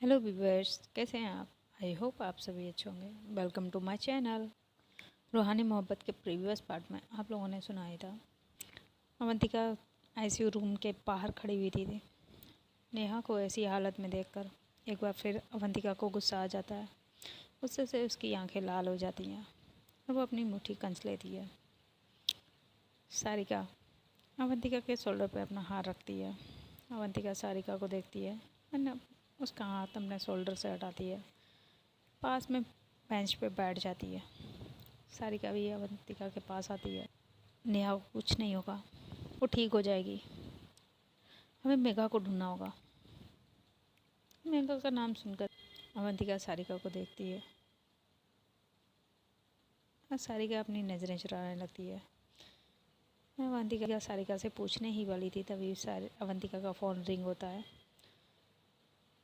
Hello viewers, कैसे हैं आप? आई होप आप सभी अच्छे होंगे। Welcome to my channel. रूहानी मोहब्बत के प्रीवियस पार्ट में आप लोगों ने सुना ही था, अवंतिका आईसीयू रूम के बाहर खड़ी हुई थी। नेहा को ऐसी हालत में देखकर एक बार फिर अवंतिका को गुस्सा आ जाता है। गुस्से से उसकी आंखें लाल हो जाती हैं और वो अपनी मुट्ठी कंच लेती है। सारिका अवंतिका के शोल्डर पर अपना हाथ रखती है। अवंतिका सारिका को देखती है और उसका हाथ अपने शोल्डर से हटाती है। पास में बेंच पे बैठ जाती है। सारिका भी अवंतिका के पास आती है। नेहा को कुछ नहीं होगा, वो ठीक हो जाएगी। हमें मेघा को ढूंढना होगा। मेघा का नाम सुनकर अवंतिका सारिका को देखती है और सारिका अपनी नज़रें चुराने लगती है। मैं अवंतिका सारिका से पूछने ही वाली थी, तभी अवंतिका का फ़ोन रिंग होता है।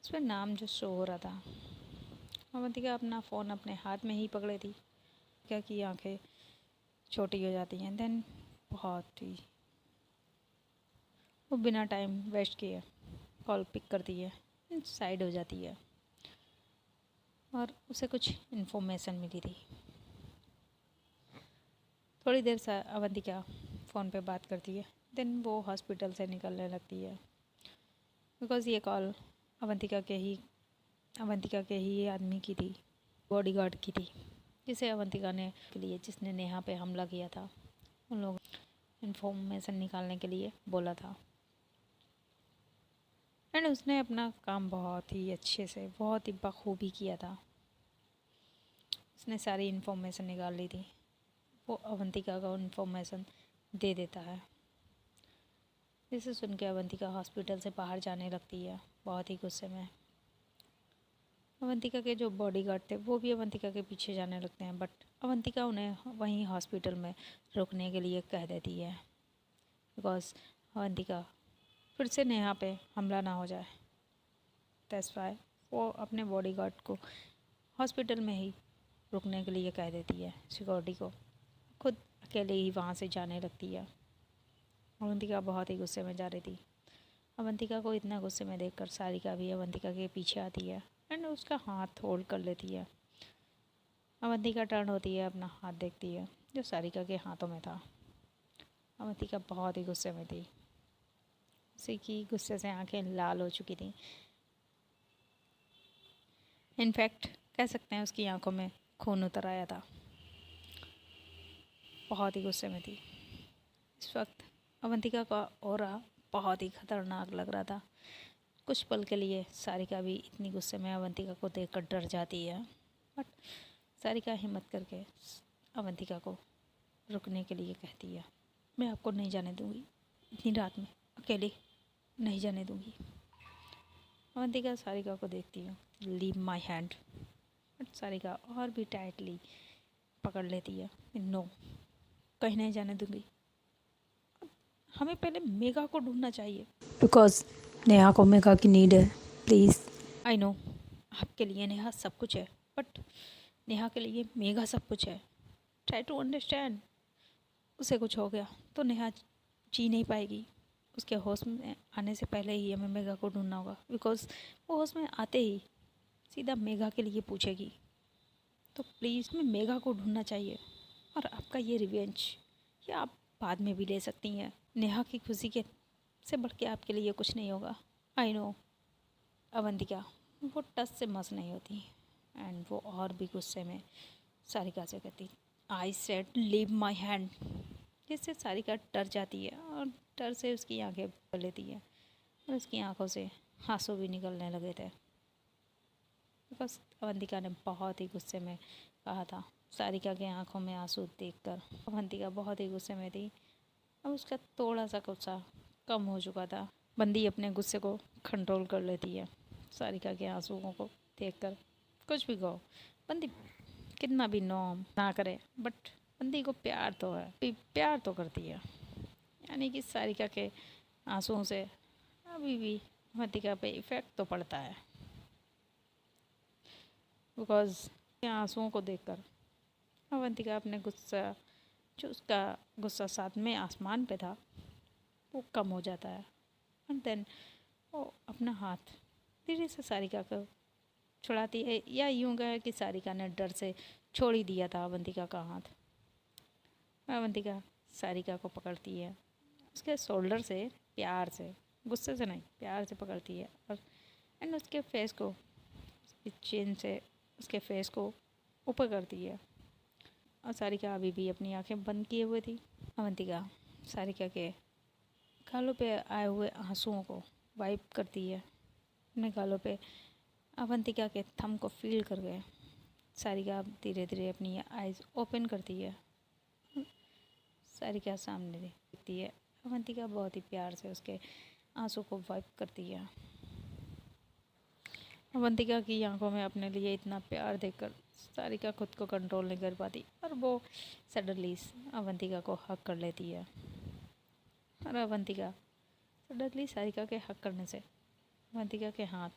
उस पर नाम जो शो हो रहा था। अवंतिका अपना फ़ोन अपने हाथ में ही पकड़े थी। क्या की आंखें छोटी हो जाती हैं। देन बहुत ही वो बिना टाइम वेस्ट किए कॉल पिक करती है, साइड हो जाती है और उसे कुछ इन्फॉर्मेशन मिली थी। थोड़ी देर से अवंतिका फ़ोन पे बात करती है। देन वो हॉस्पिटल से निकलने लगती है बिकॉज़ ये कॉल अवंतिका के ही आदमी की थी, बॉडीगार्ड की थी, जिसे अवंतिका ने के लिए जिसने नेहा पे हमला किया था, उन लोग इन्फॉर्मेशन निकालने के लिए बोला था। एंड उसने अपना काम बहुत ही अच्छे से, बहुत ही बखूबी किया था। उसने सारी इन्फॉर्मेशन निकाल ली थी। वो अवंतिका को इन्फॉर्मेशन दे देता है, जिसे सुन के अवंतिका हॉस्पिटल से बाहर जाने लगती है बहुत ही गुस्से में। अवंतिका के जो बॉडीगार्ड थे वो भी अवंतिका के पीछे जाने लगते हैं, बट अवंतिका उन्हें वहीं हॉस्पिटल में रुकने के लिए कह देती है बिकॉज़ अवंतिका फिर से नेहा पे हमला ना हो जाए। दैट्स व्हाई वो अपने बॉडीगार्ड को हॉस्पिटल में ही रुकने के लिए कह देती है, सिक्योरिटी को। खुद अकेले ही वहाँ से जाने लगती है। अवंतिका बहुत ही गुस्से में जा रही थी। अवंतिका को इतना गुस्से में देखकर सारिका भी अवंतिका के पीछे आती है एंड उसका हाथ होल्ड कर लेती है। अवंतिका टर्न होती है, अपना हाथ देखती है जो सारिका के हाथों में था। अवंतिका बहुत ही गुस्से में थी। उसी की गुस्से से आंखें लाल हो चुकी थी। इनफैक्ट कह सकते हैं उसकी आंखों में खून उतर आया था। बहुत ही गुस्से में थी इस वक्त। अवंतिका का ऑरा बहुत ही खतरनाक लग रहा था। कुछ पल के लिए सारिका भी इतनी गुस्से में अवंतिका को देखकर डर जाती है, बट सारिका हिम्मत करके अवंतिका को रुकने के लिए कहती है। मैं आपको नहीं जाने दूंगी, इतनी रात में अकेले नहीं जाने दूंगी। अवंतिका सारिका को देखती है, leave my hand, but Sarika और भी टाइटली पकड़ लेती है। नो, कहीं नहीं जाने दूंगी। हमें पहले मेघा को ढूंढना चाहिए बिकॉज नेहा को मेघा की नीड है। प्लीज़, आई नो आपके लिए नेहा सब कुछ है, बट नेहा के लिए मेघा सब कुछ है। Try to understand. उसे कुछ हो गया तो नेहा जी नहीं पाएगी। उसके होश में आने से पहले ही हमें मेघा को ढूंढना होगा बिकॉज वो होश में आते ही सीधा मेघा के लिए पूछेगी। तो प्लीज़ हमें मेघा को ढूंढना चाहिए। और आपका ये रिवेंज ये आप बाद में भी ले सकती हैं। नेहा की खुशी के से बढ़ के आपके लिए कुछ नहीं होगा। I know. अवंतिका वो टस से मस नहीं होती एंड वो और भी गुस्से में सारिका से कहती, I said leave my hand, जिससे सारिका डर जाती है और डर से उसकी आंखें भर लेती है और उसकी आंखों से आंसू भी निकलने लगे थे बिकॉज अवंतिका ने बहुत ही गुस्से में कहा था। सारिका के आंखों में आंसू देखकर अवंतिका बहुत ही गुस्से में थी। अब उसका थोड़ा सा गुस्सा कम हो चुका था। बंदी अपने गुस्से को कंट्रोल कर लेती है सारिका के आंसुओं को देखकर। कुछ भी कहो, बंदी कितना भी नो ना करे, बट बंदी को प्यार तो है, प्यार तो करती है। यानी कि सारिका के आंसुओं से अभी भी अवंतिका पे इफ़ेक्ट तो पड़ता है बिकॉज आंसुओं को देखकर अवंतिका अपने गुस्सा, जो उसका गुस्सा साथ में आसमान पे था, वो कम हो जाता है। एंड देन वो अपना हाथ धीरे से सारिका को छुड़ाती है, या यूँ कहे कि सारिका ने डर से छोड़ ही दिया था अवंतिका का हाथ। अवंतिका सारिका को पकड़ती है, उसके शोल्डर से प्यार से, गुस्से से नहीं, प्यार से पकड़ती है, और एंड उसके फेस को, उसकी चिन से उसके फेस को ऊपर करती है। और सारिका अभी भी अपनी आंखें बंद किए हुए थी। अवंतिका सारिका के गालों पे आए हुए आंसुओं को वाइप करती है अपने गालों पे। अवंतिका के थंब को फील कर गए। सारिका धीरे धीरे अपनी आइज़ ओपन करती है, सारिका सामने देखती है। अवंतिका बहुत ही प्यार से उसके आंसू को वाइप करती है। अवंतिका की आंखों में अपने लिए इतना प्यार देखकर सारिका खुद को कंट्रोल नहीं कर पाती, और वो सडनली अवंतिका को हक कर लेती है। और अवंतिका सडनली सारिका के हक करने से अवंतिका के हाथ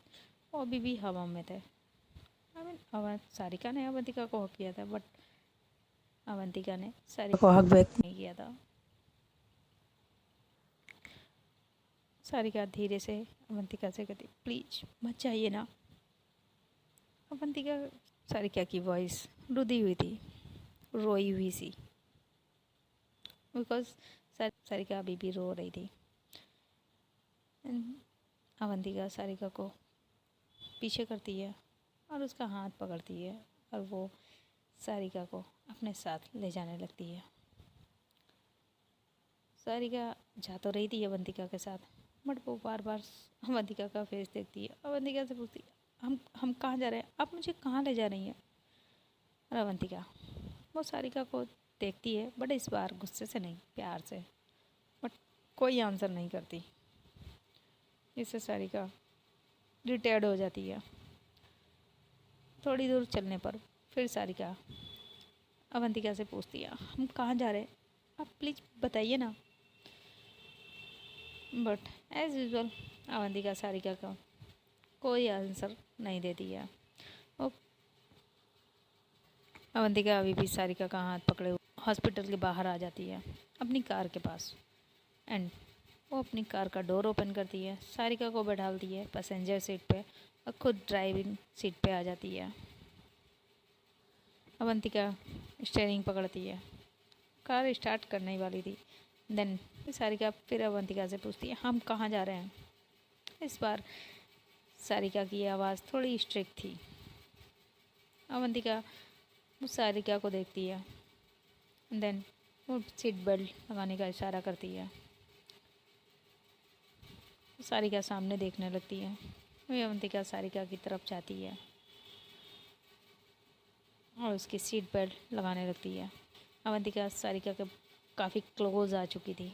वो अभी भी हवा में थे। सारिका ने अवंतिका को हक किया था, बट अवंतिका ने सारिका को हक बैक नहीं किया था। सारिका धीरे से अवंतिका से कहती, प्लीज मत जाइए ना। अवंतिका, सारिका की वॉइस रुधी हुई थी, रोई हुई सी, बिकॉज सारिका अभी भी रो रही थी। अवंतिका सारिका को पीछे करती है और उसका हाथ पकड़ती है, और वो सारिका को अपने साथ ले जाने लगती है। सारिका जा तो रही थी अवंतिका के साथ, बट वो बार बार अवंतिका का फेस देखती है। अवंतिका से पूछती है, हम कहाँ जा रहे हैं, आप मुझे कहाँ ले जा रही हैं। और अवंतिका वो सारिका को देखती है, बट इस बार गुस्से से नहीं, प्यार से, बट कोई आंसर नहीं करती। इससे सारिका रिटायर्ड हो जाती है। थोड़ी दूर चलने पर फिर सारिका अवंतिका से पूछती है, हम कहाँ जा रहे हैं, आप प्लीज़ बताइए ना। But as usual Avantika Sarika का कोई आंसर नहीं देती है। वो अवंतिका अभी भी सारिका का हाथ पकड़े हुए हॉस्पिटल के बाहर आ जाती है, अपनी कार के पास, एंड वो अपनी कार का डोर ओपन करती है, सारिका को बैठाती है पैसेंजर सीट पे, और खुद ड्राइविंग सीट पे आ जाती है। अवंतिका स्टीयरिंग पकड़ती है, कार स्टार्ट करने ही वाली थी। देन सारिका फिर अवंतिका से पूछती है, हम कहाँ जा रहे हैं। इस बार सारिका की आवाज़ थोड़ी स्ट्रिक्ट थी। अवंतिका उस सारिका को देखती है, देन वो सीट बेल्ट लगाने का इशारा करती है। सारिका सामने देखने लगती है। वही अवंतिका सारिका की तरफ जाती है और उसकी सीट बेल्ट लगाने लगती है। अवंतिका सारिका के काफ़ी क्लोज आ चुकी थी,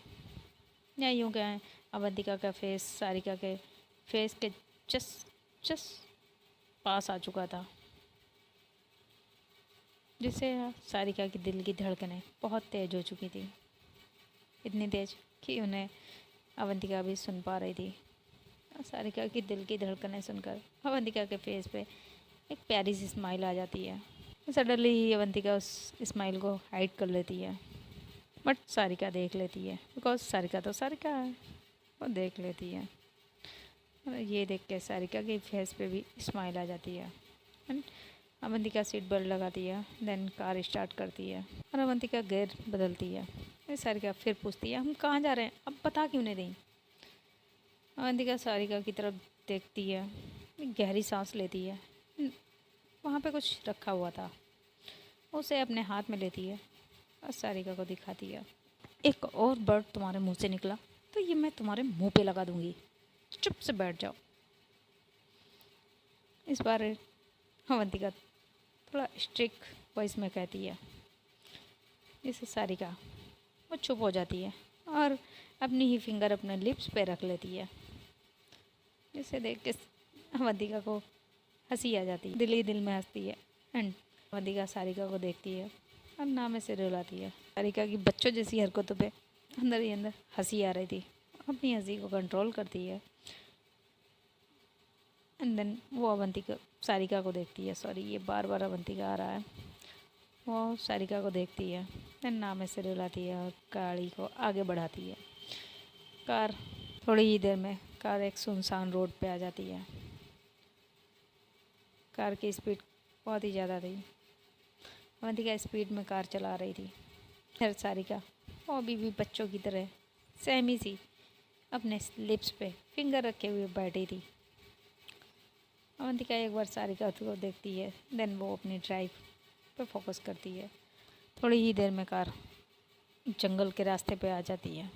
या यूँ कहें अवंतिका का फेस सारिका के फेस के जस्ट पास आ चुका था, जिससे सारिका की दिल की धड़कनें बहुत तेज़ हो चुकी थी, इतनी तेज़ कि उन्हें अवंतिका भी सुन पा रही थी। सारिका की दिल की धड़कनें सुनकर अवंतिका के फेस पे एक प्यारी सी स्माइल आ जाती है। सडनली ही अवंतिका उस स्माइल को हाइड कर लेती है, बट सारिका देख लेती है, बिकॉज सारिका तो सारिका है, वो देख लेती है। और ये देख के सारिका के फेस पे भी स्माइल आ जाती है। एंड अवंतिका सीट बेल्ट लगाती है, देन कार स्टार्ट करती है और अवंतिका गियर बदलती है। फिर सारिका फिर पूछती है, हम कहाँ जा रहे हैं, अब बता क्यों नहीं रही। अवंतिका सारिका की तरफ देखती है, गहरी सांस लेती है। वहाँ पे कुछ रखा हुआ था, उसे अपने हाथ में लेती है और सारिका को दिखाती है। एक और बर्ड तुम्हारे मुंह से निकला तो ये मैं तुम्हारे मुंह पे लगा दूंगी, चुप से बैठ जाओ। इस बार अवंतिका थोड़ा स्ट्रिक्ट वॉइस में कहती है, जिससे सारिका वो चुप हो जाती है और अपनी ही फिंगर अपने लिप्स पे रख लेती है, जिसे देख के अवंतिका को हंसी आ जाती है, दिल ही दिल में हंसती है। एंड अवंतिका सारिका को देखती है और नाम में सिर हिलाती है। सारिका की बच्चों जैसी हरकतों पे अंदर ही अंदर हंसी आ रही थी, अपनी हंसी को कंट्रोल करती है। एंड देन वो अवंतिका सारिका को देखती है, सॉरी ये बार बार अवंतिका आ रहा है। वो सारिका को देखती है, देन नाम में सिर हिलाती है और गाड़ी को आगे बढ़ाती है। कार थोड़ी ही देर में कार एक सुनसान रोड पे आ जाती है। कार की स्पीड बहुत ही ज़्यादा थी। अवंतिका स्पीड में कार चला रही थी। फिर सारिका वो अभी भी बच्चों की तरह सहमी सी अपने लिप्स पे फिंगर रखे हुए बैठी थी। अवंतिका एक बार सारिका को देखती है, देन वो अपनी ड्राइव पे फोकस करती है। थोड़ी ही देर में कार जंगल के रास्ते पे आ जाती है,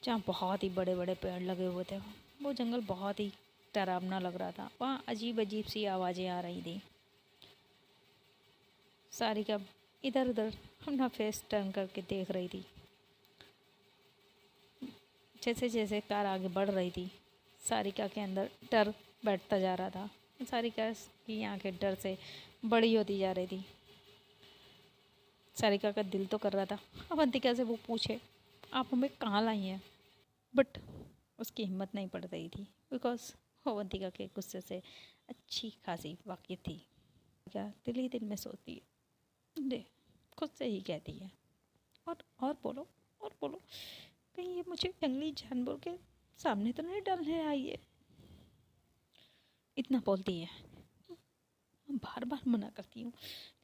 जहाँ बहुत ही बड़े बड़े पेड़ लगे हुए थे। वो जंगल बहुत ही डरावना लग रहा था। वहाँ अजीब अजीब सी आवाज़ें आ रही थी। सारिका इधर उधर अपना फेस टर्न करके देख रही थी। जैसे जैसे कार आगे बढ़ रही थी, सारिका के अंदर डर बैठता जा रहा था। सारिका की आंखें डर से बड़ी होती जा रही थी। सारिका का दिल तो कर रहा था अवंतिका से वो पूछे, आप हमें कहाँ लाई हैं, बट उसकी हिम्मत नहीं पड़ रही थी, बिकॉज अवंतिका के गुस्से से अच्छी खासी वाकिफ थी। क्या दिल ही दिल में सोचती है, दे खुद से ही कहती है, और बोलो, और बोलो, कहीं ये मुझे जंगली जानवर के सामने तो नहीं डालने आई है। इतना बोलती है। बार बार मना करती हूँ,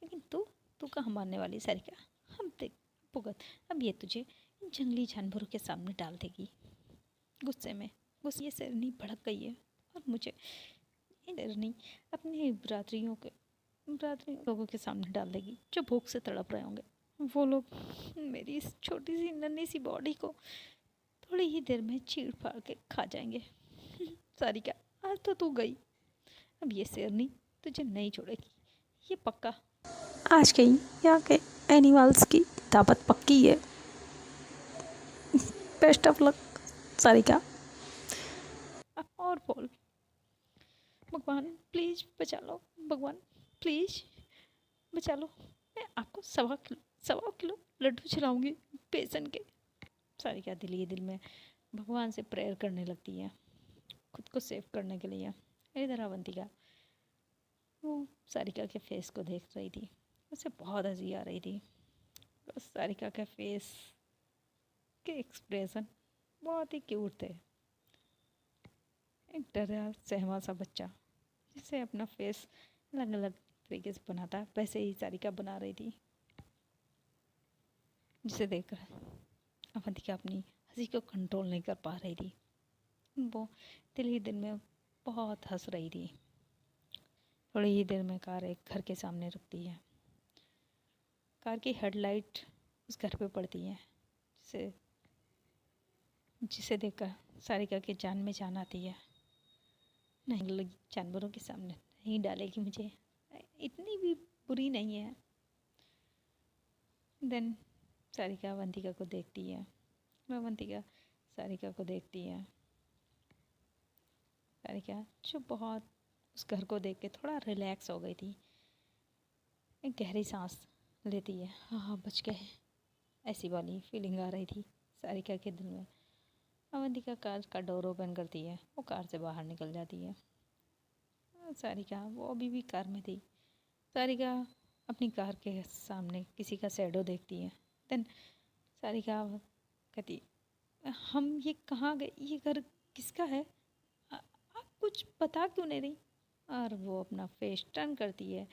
लेकिन तू कहाँ मानने वाली सारिका। हम देख भुगत, अब ये तुझे इन जंगली जानवरों के सामने डाल देगी। गुस्से में ये शेरनी भड़क गई है और मुझे इन शेरनी अपने बरादरियों लोगों के सामने डाल देगी जो भूख से तड़प रहे होंगे। वो लोग मेरी इस छोटी सी नन्ही सी बॉडी को थोड़ी ही देर में चीड़ फाड़ के खा जाएंगे। सारिका, आज तो तू गई, अब ये शेरनी तुझे नहीं छोड़ेगी, ये पक्का। आज के यहाँ के एनिमल्स की दावत पक्की है। Best of luck Sarika. अब और बोल, भगवान प्लीज बचा लो, भगवान प्लीज बचा लो, मैं आपको 1.25 किलो लड्डू खिलाऊंगी बेसन के। सारिका दिल ही दिल में भगवान से प्रेयर करने लगती है, खुद को सेव करने के लिए। इधर अवंतिका वो सारिका के फेस को देख रही थी, उसे बहुत हंसी आ रही थी। सारिका के फेस के एक्सप्रेशन बहुत ही क्यूट थे। एक डरा सहमा सा बच्चा जिसे अपना फेस अलग अलग तरीके से बनाता है, वैसे ही सारिका बना रही थी, जिसे देखकर अवंतिका अपनी हंसी को कंट्रोल नहीं कर पा रही थी। वो दिल ही दिल में बहुत हंस रही थी। थोड़ी ही देर में कार एक घर के सामने रुकती है। कार की हेडलाइट उस घर पे पड़ती है, जिसे देखकर सारिका की जान में जान आती है। नहीं, जानवरों के सामने नहीं डालेगी मुझे, इतनी भी बुरी नहीं है। देन सारिका अवंतिका को देखती है, अवंतिका सारिका को देखती है। सारिका जो बहुत उस घर को देख के थोड़ा रिलैक्स हो गई थी, एक गहरी सांस लेती है। हाँ बच गए, ऐसी वाली फीलिंग आ रही थी सारिका के दिल में। अवंतिका कार का डोर ओपन करती है, वो कार से बाहर निकल जाती है। सारिका वो अभी भी कार में थी। सारिका अपनी कार के सामने किसी का शैडो देखती है। देन सारिका कहती, हम ये कहाँ गए, ये घर किसका है, आप कुछ बता क्यों नहीं रही। और वो अपना फेस टर्न करती है,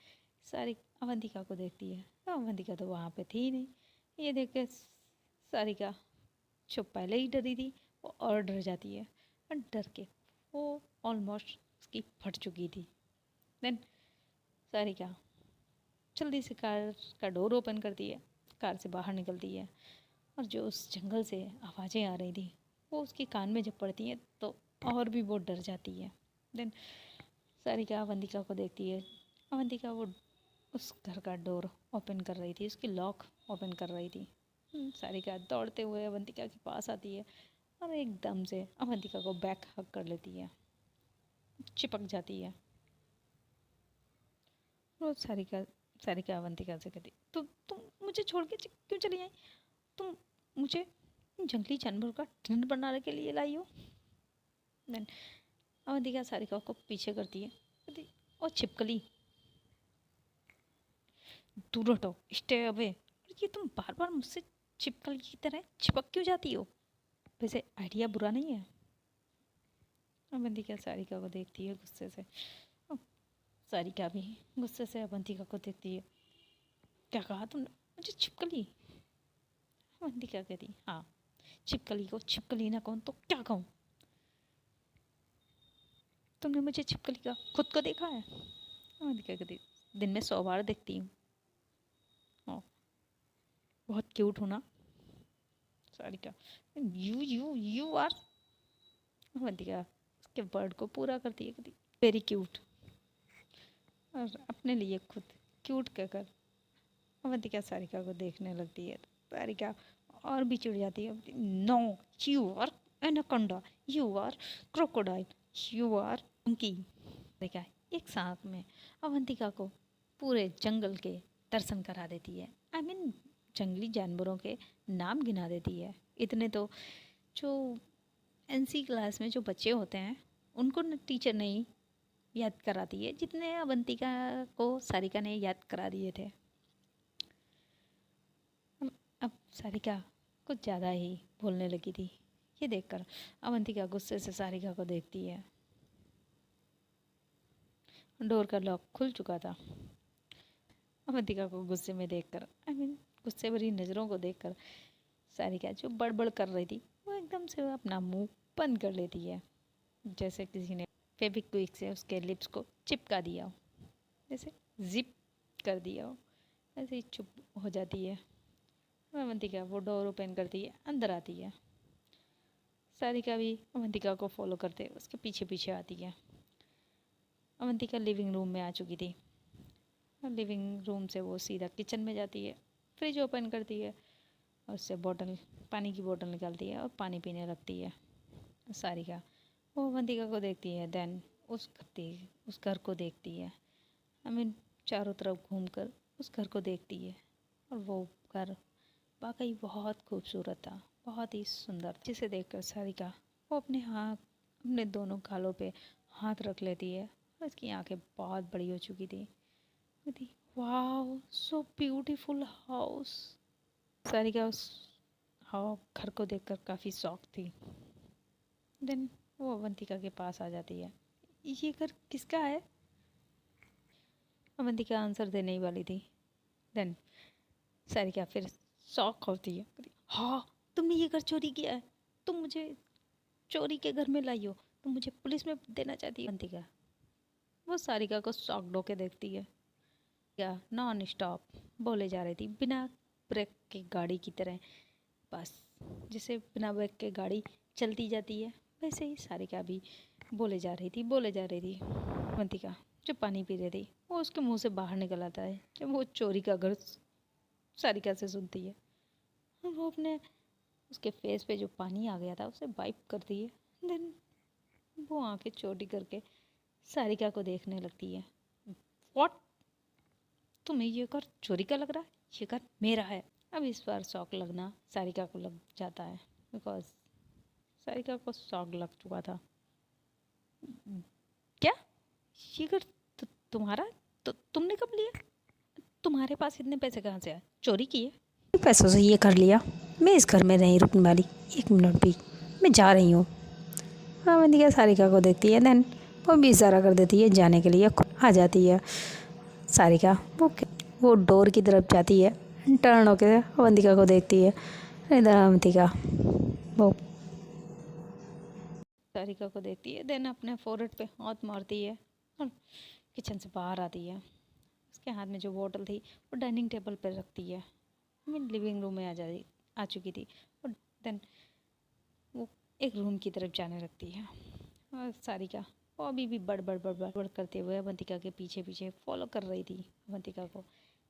सारी अवंतिका को देखती है। तो अवंतिका तो वहाँ पे थी ही नहीं। ये देख के सारिका जो पहले ही डरी थी वो और डर जाती है, और डर के वो ऑलमोस्ट उसकी फट चुकी थी। देन सारिका जल्दी से कार का डोर ओपन करती है, कार से बाहर निकलती है, और जो उस जंगल से आवाज़ें आ रही थी वो उसके कान में जब पड़ती हैं तो और भी वो डर जाती है। देन सारिका अवंतिका को देखती है। अवंतिका वो उस घर का डोर ओपन कर रही थी, उसकी लॉक ओपन कर रही थी। सारिका दौड़ते हुए अवंतिका के पास आती है और एकदम से अवंतिका को बैक हग कर लेती है, चिपक जाती है। वो सारिका अवंतिका से कहती, तुम मुझे छोड़ के क्यों चली आई, तुम मुझे जंगली जानवरों का डिनर बनाने के लिए लाई हो। देन अवंतिका सारिका को पीछे करती है, कहती, ओ छिपकली दूर हटो, स्टे अवे। ये तुम बार बार मुझसे छिपकली की तरह चिपक क्यों जाती हो, वैसे आइडिया बुरा नहीं है। अवंतिका सारिका को देखती है गुस्से से। सारिका भी गुस्से से अवंतिका को देखती है। क्या कहा तुमने? मुझे छिपकली? अवंतिका कहती, हाँ छिपकली को छिपकली ना कहूँ तो क्या कहूँ? तुमने मुझे छिपकली का खुद को देखा है? अवंतिका कहती, दिन में 100 बार देखती हूँ। बहुत क्यूट हो ना? Sarika, you are. अवंतिका उसके वर्ड को पूरा करती है, कहती वेरी क्यूट। और अपने लिए खुद क्यूट कहकर अवंतिका सारिका को देखने लगती है। सारिका और भी चिढ़ जाती है। No, you are anaconda, you are crocodile, you are monkey. Sarika एक साथ में अवंतिका को पूरे जंगल के दर्शन करा देती है। आई मीन जंगली जानवरों के नाम गिना देती है। इतने तो जो एनसी क्लास में जो बच्चे होते हैं उनको टीचर नहीं याद कराती है जितने अवंतिका को सारिका ने याद करा दिए थे। अब सारिका कुछ ज़्यादा ही बोलने लगी थी। ये देखकर अवंतिका गुस्से से सारिका को देखती है। डोर का लॉक खुल चुका था। अवंतिका को गुस्से में देखकर, आई मीन गुस्से भरी नज़रों को देखकर सारिका जो बड़बड़ कर रही थी वो एकदम से अपना मुंह बंद कर लेती है, जैसे किसी ने फेविक्विक से उसके लिप्स को चिपका दिया हो, जैसे जिप कर दिया हो, ऐसे ही चुप हो जाती है। अवंतिका वो डोर ओपन करती है, अंदर आती है। सारिका भी अवंतिका को फॉलो करते उसके पीछे पीछे आती है। अवंतिका लिविंग रूम में आ चुकी थी। लिविंग रूम से वो सीधा किचन में जाती है, फ्रिज ओपन करती है और उससे पानी की बोतल निकालती है और पानी पीने लगती है। सारिका वो अवंतिका को देखती है, देन उस घर को देखती है। आई मीन चारों तरफ घूमकर उस घर को देखती है और वो घर वाकई बहुत खूबसूरत था, बहुत ही सुंदर, जिसे देखकर सारिका वो अपने दोनों गालों पे हाथ रख लेती है और उसकी आंखें बहुत बड़ी हो चुकी थी। Wow so beautiful house. Sarika उस घर को देखकर काफ़ी शॉक थी। देन वो अवंतिका के पास आ जाती है। ये घर किसका है? अवंतिका आंसर देने ही वाली थी। देन सारिका फिर शॉक होती है। हाँ तुमने ये घर चोरी किया है, तुम मुझे चोरी के घर में लाई हो, तुम मुझे पुलिस में देना चाहती है। अवंतिका वो सारिका को शॉक होके देखती है। क्या नॉन स्टॉप बोले जा रही थी, बिना ब्रेक की गाड़ी की तरह। बस जैसे बिना ब्रेक के गाड़ी चलती जाती है वैसे ही सारिका भी बोले जा रही थी। अवंतिका जो पानी पी रही थी वो उसके मुंह से बाहर निकल आता है जब वो चोरी का घर सारिका से सुनती है। वो अपने उसके फेस पे जो पानी आ गया था उसे वाइप करती है। देन वो आंखें छोटी करके सारिका को देखने लगती है। व्हाट? तुम्हें ये घर चोरी का लग रहा है? ये घर मेरा है। अब इस बार शौक लगना सारिका को लग जाता है, बिकॉज सारिका को शौक लग चुका था। क्या ये घर तुम्हारा? तो तुमने कब लिया? तुम्हारे पास इतने पैसे कहाँ से आए? चोरी किए? पैसों से ये कर लिया। मैं इस घर में नहीं रुकने वाली 1 मिनट भी, मैं जा रही हूँ। अवंतिका सारिका को देखती है, देन वो भी इशारा कर देती है जाने के लिए, आ जाती है। सारिका वो डोर की तरफ जाती है, टर्न होकर अवंतिका को देखती है। इधर अवंतिका वो सारिका को देखती है, देन अपने फोrehead पे हाथ मारती है और किचन से बाहर आती है। उसके हाथ में जो बोतल थी वो डाइनिंग टेबल पर रखती है। मैं लिविंग रूम में आ चुकी थी और देन वो एक रूम की तरफ जाने लगती है। और सारिका वो अभी भी बड़ करते हुए अवंतिका के पीछे पीछे फॉलो कर रही थी अवंतिका को।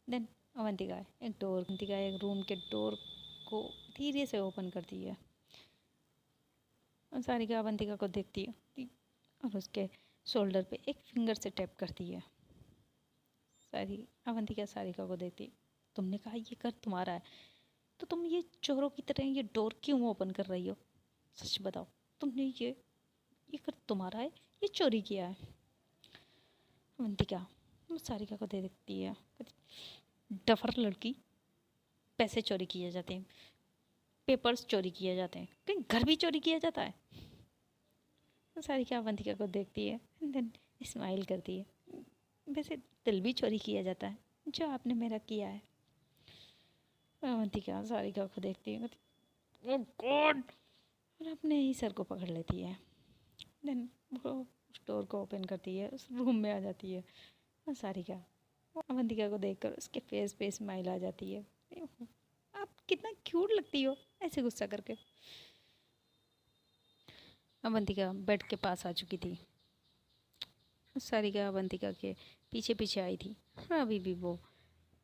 देन अवंतिका एक रूम के डोर को धीरे से ओपन करती है और सारिका अवंतिका को देखती है और उसके शोल्डर पे एक फिंगर से टैप करती है। अवंतिका सारिका को देखती, तुमने कहा ये घर तुम्हारा है, तो तुम ये चोरों की तरह ये डोर क्यों ओपन कर रही हो? सच बताओ, तुमने ये घर तुम्हारा है, ये चोरी किया है? अवंतिका सारिका को दे देखती है, डफर लड़की, पैसे चोरी किए जाते हैं, पेपर्स चोरी किए जाते हैं, कहीं घर भी चोरी किया जाता है? सारिका अवंतिका को देखती है, देन स्माइल करती है। वैसे दिल भी चोरी किया जाता है, जो आपने मेरा किया है। अवंतिका सारिका को देखती है, ओह गॉड, और अपने ही सर को पकड़ लेती है। देन वो उस डोर को ओपन करती है, उस रूम में आ जाती है। और सारिका वो अवंतिका को देखकर उसके फेस पे स्माइल आ जाती है। आप कितना क्यूट लगती हो ऐसे गुस्सा करके। अवंतिका बेड के पास आ चुकी थी। सारिका अवंतिका के पीछे पीछे आई थी। और अभी भी वो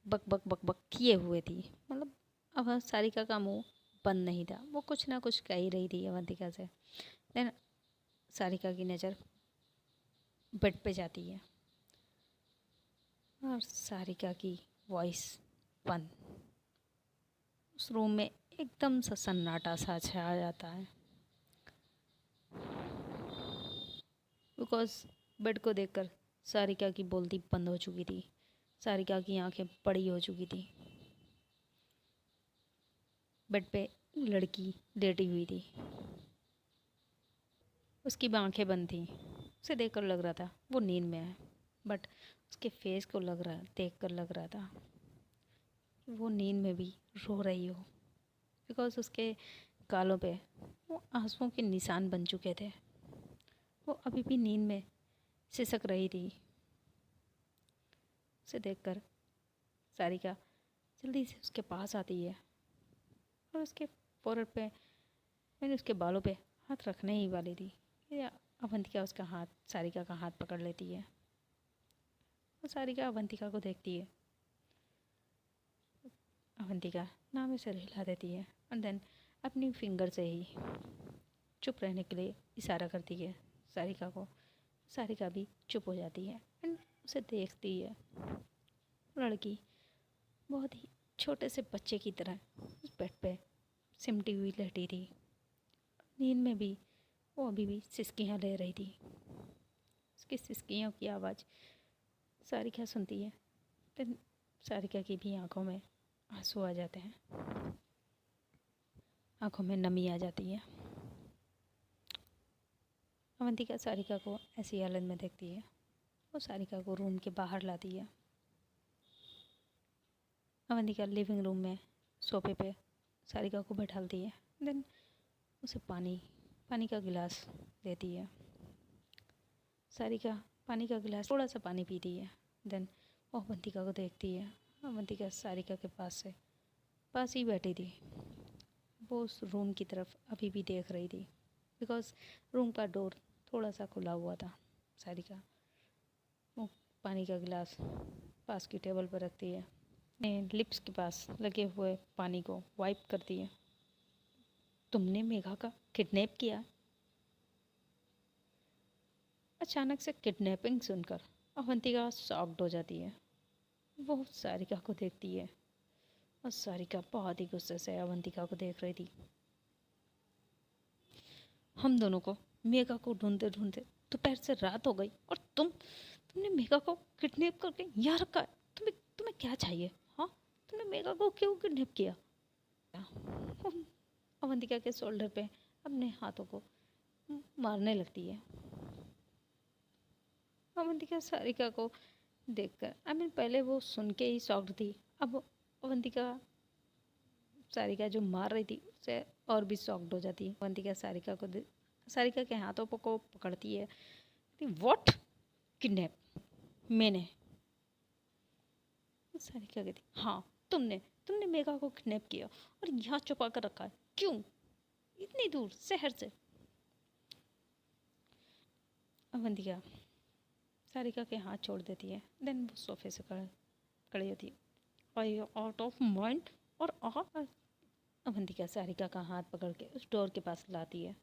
बक बक बक बक किए हुए थी। मतलब अब सारिका का मुंह बंद नहीं था, वो कुछ ना कुछ कह ही रही थी अवंतिका से। देन सारिका की नज़र बेड पे जाती है और सारिका की वॉइस बंद। उस रूम में एकदम सा सन्नाटा सा छा जाता है, बिकॉज बेड को देखकर सारिका की बोलती बंद हो चुकी थी। सारिका की आंखें बड़ी हो चुकी थी। बेड पे लड़की लेटी हुई थी, उसकी आंखें बंद थी। उसे देखकर लग रहा था वो नींद में है, बट उसके फेस को देखकर लग रहा था कि वो नींद में भी रो रही हो, बिकॉज उसके गालों पे वो आंसुओं के निशान बन चुके थे। वो अभी भी नींद में सिसक रही थी। उसे देखकर सारिका जल्दी से उसके पास आती है और उसके फोrehead पे, मैंने उसके बालों पे हाथ रखने ही वाली थी कि अवंतिका उसका हाथ, सारिका का हाथ पकड़ लेती है। और सारिका अवंतिका को देखती है। अवंतिका नाम में सिर हिला देती है और देन अपनी फिंगर से ही चुप रहने के लिए इशारा करती है सारिका को। सारिका भी चुप हो जाती है एंड उसे देखती है। लड़की बहुत ही छोटे से बच्चे की तरह उस बेड पे सिमटी हुई लेटी थी। नींद में भी वो अभी भी सिसकियाँ ले रही थी। उसकी सिसकियों की आवाज़ सारिका सुनती है। फिर सारिका की भी आंखों में आंसू आ जाते हैं, आंखों में नमी आ जाती है। अवंतिका सारिका को ऐसी हालत में देखती है। वो सारिका को रूम के बाहर लाती है। अवंतिका लिविंग रूम में सोफे पे सारिका को बैठाती है। देन उसे पानी का गिलास देती है। सारिका पानी का गिलास थोड़ा सा पानी पीती है। देन वो अवंतिका को देखती है। अवंतिका सारिका के पास ही बैठी थी। वो उस रूम की तरफ अभी भी देख रही थी, बिकॉज रूम का डोर थोड़ा सा खुला हुआ था। सारिका वो पानी का गिलास पास की टेबल पर रखती है, अपने लिप्स के पास लगे हुए पानी को वाइप करती है। तुमने मेघा का किडनैप किया? अचानक से किडनैपिंग सुनकर अवंतिका शॉक्ड हो जाती है। वो सारिका को देखती है और सारिका बहुत ही गुस्से से अवंतिका को देख रही थी। हम दोनों को मेघा को ढूंढते ढूंढते दोपहर से रात हो गई और तुमने मेघा को किडनैप करके यहाँ रखा है। तुम्हें तुम्हें क्या चाहिए? हाँ, तुमने मेघा को क्यों किडनैप किया? अवंतिका के शोल्डर पे अपने हाथों को मारने लगती है। अवंतिका सारिका को देखकर पहले वो सुन के ही शॉक्ड थी। अब अवंतिका सारिका जो मार रही थी उससे और भी शॉक्ड हो जाती है। अवंतिका सारिका के हाथों को पकड़ती है। व्हाट? किडनैप? मैंने? सारिका कहती हाँ, तुमने मेघा को किडनैप किया और यहाँ छुपा कर रखा है। क्यों? इतनी दूर शहर से। अवंतिका सारिका के हाथ छोड़ देती है। देन वो सोफे से खड़ी होती है। आई यू आउट ऑफ माइंड? और अवंतिका सारिका का हाथ पकड़ के उस डोर के पास लाती है।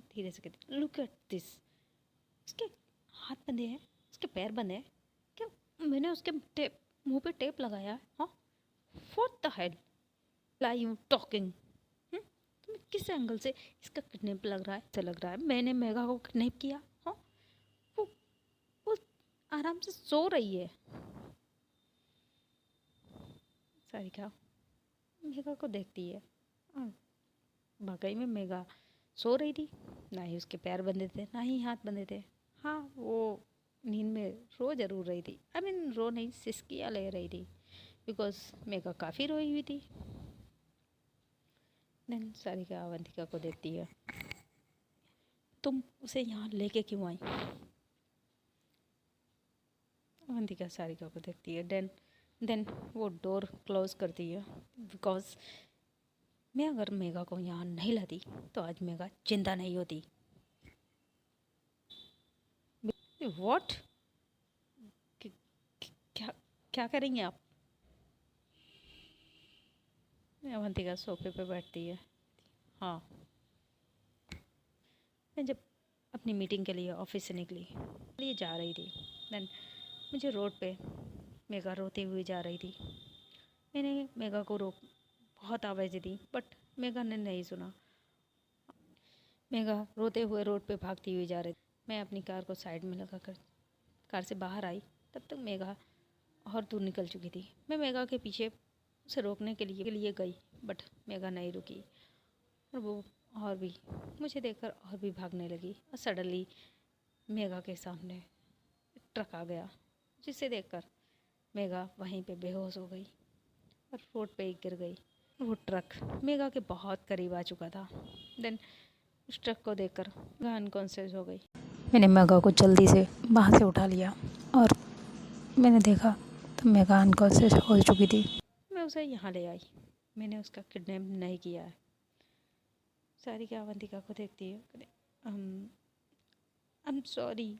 धीरे से कहती लुक एट दिस। उसके हाथ बंधे हैं, उसके पैर बंधे हैं। क्या मैंने उसके मुंह पे टेप लगाया है? हाँ, what the hell are you talking? तुम्हें किस एंगल से इसका किडनैप लग रहा है? ऐसा लग रहा है मैंने मेघा को किडनैप किया। हाँ, वो आराम से सो रही है। सारिका मेघा को देखती है। वाकई में मेघा सो रही थी। ना ही उसके पैर बंधे थे, ना ही हाथ बंधे थे। हाँ, वो नींद में रो जरूर रही थी। आई मीन रो नहीं, सिसकियाँ ले रही थी, बिकॉज मेघा काफ़ी रोई हुई थी। देन सारिका अवंतिका को देखती है, तुम उसे यहाँ लेके क्यों आई? अवंतिका सारिका को देखती है, देन वो डोर क्लोज करती है, बिकॉज मैं अगर मेघा को यहाँ नहीं लाती तो आज मेघा जिंदा नहीं होती। व्हाट? क्या क्या करेंगे आप? अवंतिका सोफे पे बैठती है। हाँ, मैं जब अपनी मीटिंग के लिए ऑफिस से निकली लिए जा रही थी, देन मुझे रोड पे मेघा रोती हुई जा रही थी। मैंने मेघा को रोक बहुत आवाज़ें दी, बट मेघा ने नहीं सुना। मेघा रोते हुए रोड पे भागती हुई जा रही थी। मैं अपनी कार को साइड में लगा कर कार से बाहर आई, तब तक मेघा और दूर निकल चुकी थी। मैं मेघा के पीछे उसे रोकने के लिए गई, बट मेघा नहीं रुकी और वो और भी मुझे देखकर और भी भागने लगी। और सडनली मेघा के सामने एक ट्रक आ गया, जिसे देखकर मेघा वहीं पे बेहोश हो गई और रोड पे ही गिर गई। वो ट्रक मेघा के बहुत करीब आ चुका था। देन उस ट्रक को देखकर मेघा अनकॉन्शियस हो गई। मैंने मेघा को जल्दी से वहाँ से उठा लिया और मैंने देखा तो मेघा अनकॉन्शियस हो चुकी थी। मैं उसे यहाँ ले आई, मैंने उसका किडनैप नहीं किया है। सारिका अवंतिका को देखती है, आई एम सॉरी,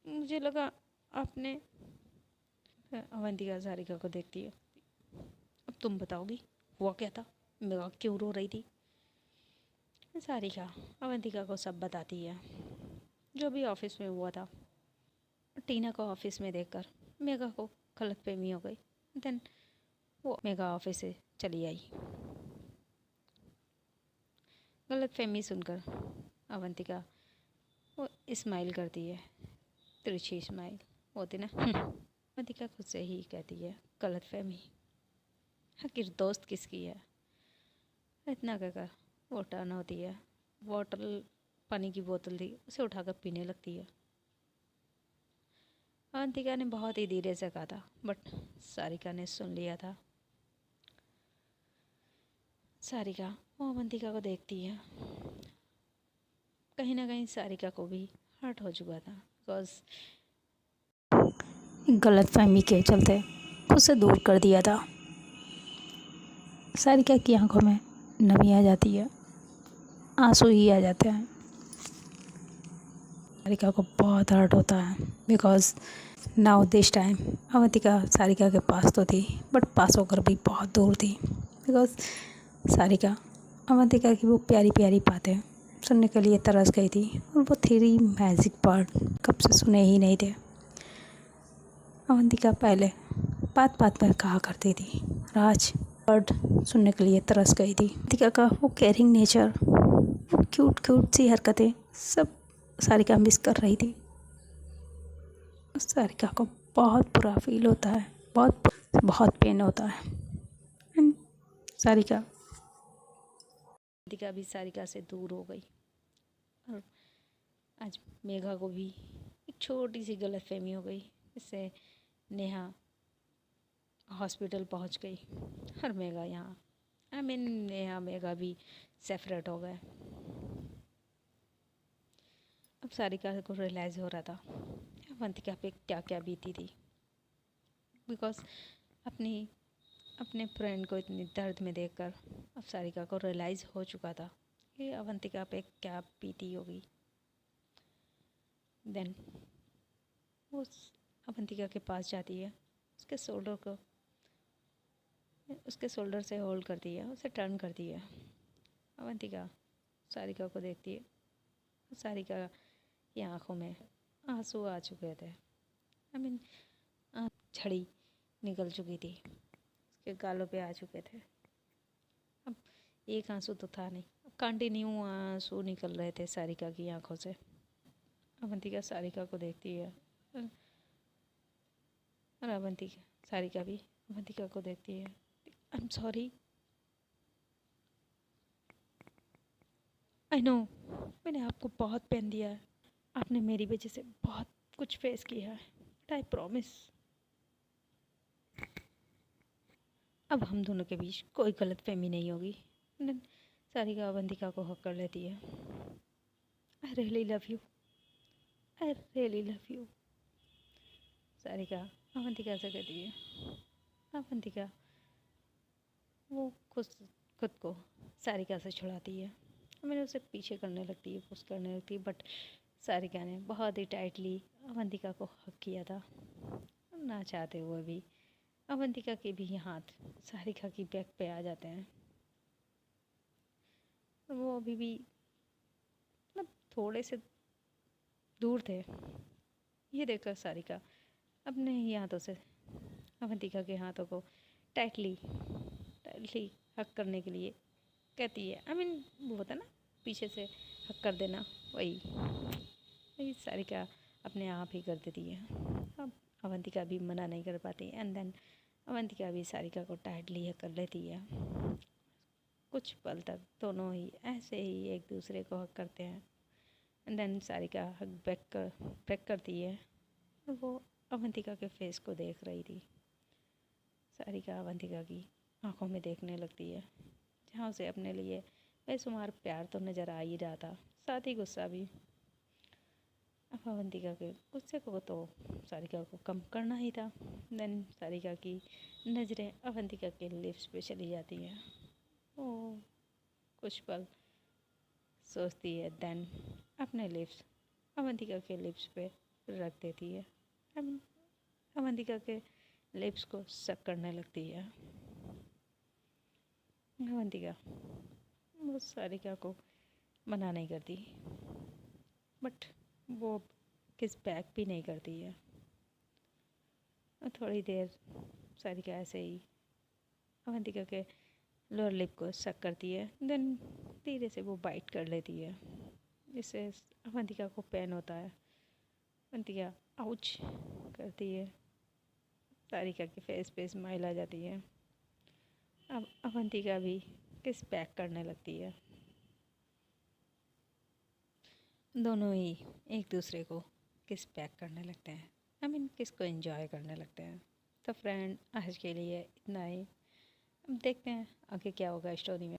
मुझे लगा आपने। अवंतिका सारिका को देखती है, अब तुम बताओगी हुआ क्या था, मेघा क्यों रो रही थी? सारिका अवंतिका को सब बताती है, जो भी ऑफिस में हुआ था। टीना को ऑफिस में देखकर मेघा को गलतफहमी हो गई। देन वो मेघा ऑफिस से चली आई। गलतफहमी सुनकर अवंतिका वो स्माइल करती है, तिरछी स्माइल होती ना। अवंतिका खुद से ही कहती है, गलतफहमी आखिर दोस्त किसकी है? इतना कहकर वो टर्न होती है, बॉटल पानी की बोतल थी उसे उठाकर पीने लगती है। अवंतिका ने बहुत ही धीरे से कहा था, बट सारिका ने सुन लिया था। सारिका वो अवंतिका को देखती है, कहीं ना कहीं सारिका को भी हर्ट हो चुका था, बिकॉज गलतफहमी के चलते उसे दूर कर दिया था। सारिका की आंखों में नमी आ जाती है, आंसू ही आ जाते हैं। सारिका को बहुत हर्ट होता है, because now this time Avantika Sarika के पास तो थी, बट पास होकर भी बहुत दूर थी, बिकॉज सारिका अवंतिका की वो प्यारी प्यारी बातें सुनने के लिए तरस गई थी, और वो थ्री मैजिक वर्ड कब से सुने ही नहीं थे। अवंतिका पहले बात बात में कहा करती थी, राज वर्ड सुनने के लिए तरस गई थी। अवंतिका का वो केयरिंग नेचर, वो क्यूट क्यूट सी हरकतें सब सारिका मिस कर रही थी। सारिका को बहुत बुरा फील होता है, बहुत बहुत पेन होता है। एंड सारिका अवंतिका भी सारिका से दूर हो गई, और आज मेघा को भी एक छोटी सी गलतफहमी हो गई, इससे नेहा हॉस्पिटल पहुंच गई और मेघा यहाँ, आई मीन नेहा मेघा भी सेपरेट हो गए। अब सारिका को रियलाइज़ हो रहा था अवंतिका पे क्या क्या बीती थी, बिकॉज अपने फ्रेंड को इतनी दर्द में देखकर अब सारिका को रियलाइज़ हो चुका था कि अवंतिका पे क्या बीती होगी। देन वो अवंतिका के पास जाती है, उसके शोल्डर से होल्ड करती है, उसे टर्न करती है। अवंतिका सारिका को देखती है, सारिका की आंखों में आंसू आ चुके थे, आई मीन झड़ी निकल चुकी थी, उसके गालों पे आ चुके थे। अब एक आंसू तो था नहीं, अब कंटिन्यू आंसू निकल रहे थे सारिका की आंखों से। अवंतिका सारिका को देखती है, और अवंतिका सारिका भी अवंतिका को देखती है। I am sorry, I know मैंने आपको बहुत पेन दिया है, आपने मेरी वजह से बहुत कुछ फेस किया है, बट आई प्रॉमिस अब हम दोनों के बीच कोई गलतफहमी नहीं होगी। देन सारिका अवंतिका को हक कर लेती है। I really love you, I really love you. Sarika Avantika से कहती है। अवंतिका वो खुद को सारिका से छुड़ाती है। मैंने उसे पीछे करने लगती है, पुश करने लगती है, बट सारिका ने बहुत ही टाइटली अवंतिका को हक किया था। ना चाहते हुए भी अवंतिका के भी हाथ सारिका की बैक पे आ जाते हैं। वो अभी भी मतलब थोड़े से दूर थे। ये देखकर सारिका अपने ही हाथों से अवंतिका के हाथों को टाइटली हक करने के लिए कहती है। वो होता है ना, पीछे से हक कर देना, वही सारिका अपने आप ही कर देती है। अब अवंतिका भी मना नहीं कर पाती। एंड देन अवंतिका भी सारिका को टाइटली हक कर लेती है। कुछ पल तक दोनों ही ऐसे ही एक दूसरे को हक करते हैं। एंड देन सारिका हक बैक करती है। वो अवंतिका के फेस को देख रही थी। सारिका अवंतिका की आंखों में देखने लगती है, जहाँ उसे अपने लिए बेशुमार प्यार तो नज़र आ ही रहा था, साथ ही गुस्सा भी। अब अवंतिका के गुस्से को तो सारिका को कम करना ही था। देन सारिका की नज़रें अवंतिका के लिप्स पे चली जाती हैं। वो कुछ पल सोचती है, देन अपने लिप्स अवंतिका के लिप्स पे रख देती है। अवंतिका के लिप्स को सक करने लगती है। अवंतिका वो सारिका को मना नहीं करती, बट वो किस बैक भी नहीं करती है। थोड़ी देर सारिका ऐसे ही अवंतिका के लोअर लिप को सक करती है। देन धीरे से वो बाइट कर लेती है, जिससे अवंतिका को पेन होता है। अवंतिका आउच करती है। सारिका के फेस पे स्माइल आ जाती है। अब अवंतिका भी किस बैक करने लगती है। दोनों ही एक दूसरे को किस बैक करने लगते हैं। किस को एंजॉय करने लगते हैं। तो फ्रेंड, आज के लिए इतना ही। अब देखते हैं आगे क्या होगा स्टोरी में।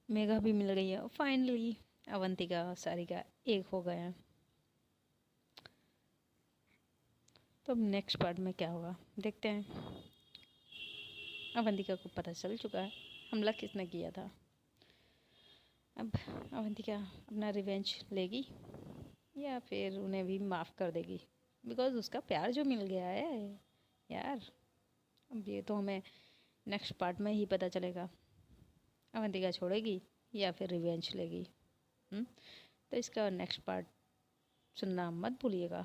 मेघा भी मिल गई है और फाइनली अवंतिका और सारिका एक हो गए हैं। तो अब नेक्स्ट पार्ट में क्या होगा देखते हैं। अवंतिका को पता चल चुका है हमला किसने किया था। अब अवंतिका अपना रिवेंज लेगी या फिर उन्हें भी माफ़ कर देगी, बिकॉज़ उसका प्यार जो मिल गया है यार। अब ये तो हमें नेक्स्ट पार्ट में ही पता चलेगा, अवंतिका छोड़ेगी या फिर रिवेंज लेगी। तो इसका नेक्स्ट पार्ट सुनना मत भूलिएगा।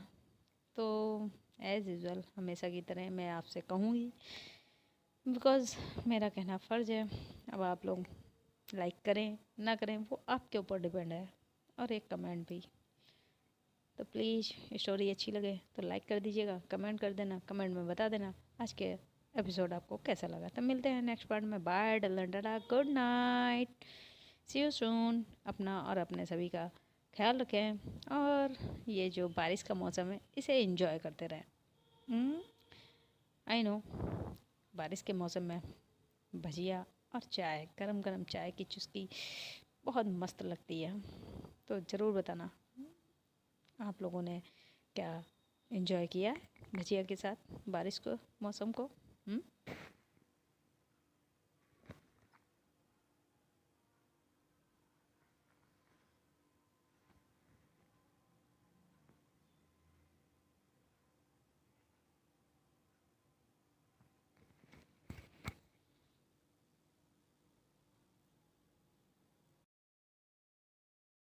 तो एज़ यूज़ुअल हमेशा की तरह मैं आपसे कहूँगी, बिकॉज़ मेरा कहना फ़र्ज़ है। अब आप लोग लाइक करें ना करें वो आपके ऊपर डिपेंड है, और एक कमेंट भी। तो प्लीज़ स्टोरी अच्छी लगे तो लाइक कर दीजिएगा, कमेंट कर देना, कमेंट में बता देना आज के एपिसोड आपको कैसा लगा। तो मिलते हैं नेक्स्ट पार्ट में। बाय, डला good night, see you soon. अपना और अपने सभी का ख्याल रखें, और ये जो बारिश का मौसम है इसे एंजॉय करते रहें। आई नो बारिश के मौसम में भजिया और चाय, गरम गरम चाय की चुस्की बहुत मस्त लगती है। तो ज़रूर बताना आप लोगों ने क्या एंजॉय किया भजिया के साथ बारिश को, मौसम को।